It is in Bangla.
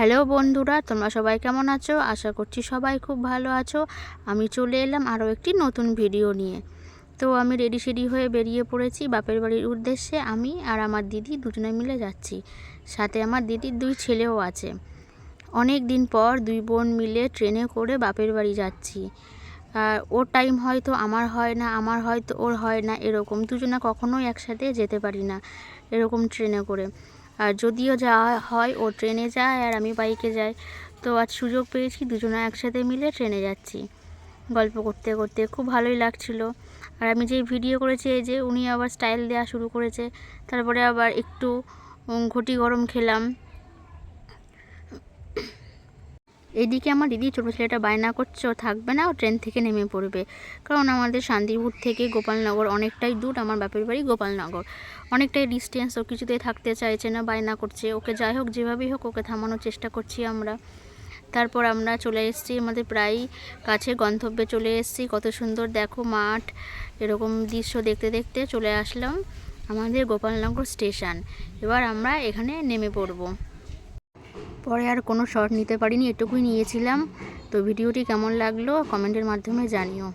হ্যালো বন্ধুরা, তোমরা সবাই কেমন আছো? আশা করছি সবাই খুব ভালো আছো। আমি চলে এলাম আরও একটি নতুন ভিডিও নিয়ে। তো আমি রেডি হয়ে বেরিয়ে পড়েছি বাপের বাড়ির উদ্দেশ্যে। আমি আর আমার দিদি দুজনে মিলে যাচ্ছি, সাথে আমার দিদির 2 ছেলেও আছে। অনেক দিন পর 2 বোন মিলে ট্রেনে করে বাপের বাড়ি যাচ্ছি। ওর টাইম হয়তো আমার হয় না, আমার হয়তো ওর হয় না, এরকম দুজনে কখনোই একসাথে যেতে পারি না এরকম ট্রেনে করে। আর যদিও যাওয়া হয়, ও ট্রেনে যায় আর আমি বাইকে যাই। তো আজ সুযোগ পেয়েছি, দুজনে একসাথে মিলে ট্রেনে যাচ্ছি। গল্প করতে করতে খুব ভালোই লাগছিল। আর আমি যে ভিডিও করেছি, এই যে উনি আবার স্টাইল দেওয়া শুরু করেছে। তারপরে আবার একটু ঘটি গরম খেলাম। এদিকে আমার দিদি ছোটো ছেলেটা বায়না করছে ও থাকবে না, ও ট্রেন থেকে নেমে পড়বে। কারণ আমাদের শান্তিপুর থেকে গোপালনগর অনেকটাই দূর, আমার বাপের বাড়ি গোপালনগর অনেকটাই ডিস্টেন্স। ও কিছুতেই থাকতে চাইছে না, বায়না করছে। ওকে যাই হোক, যেভাবেই হোক ওকে থামানোর চেষ্টা করছি আমরা। তারপর আমরা চলে এসেছি আমাদের প্রায় কাছে গন্তব্যে চলে এসেছি। কত সুন্দর দেখো মাঠ, এরকম দৃশ্য দেখতে দেখতে চলে আসলাম আমাদের গোপালনগর স্টেশন। এবার আমরা এখানে নেমে পড়ব। পরে আর কোনো শর্ট নিতে পারিনি, এটুকুই নিয়েছিলাম। তো ভিডিওটি কেমন লাগলো কমেন্টের মাধ্যমে জানিও।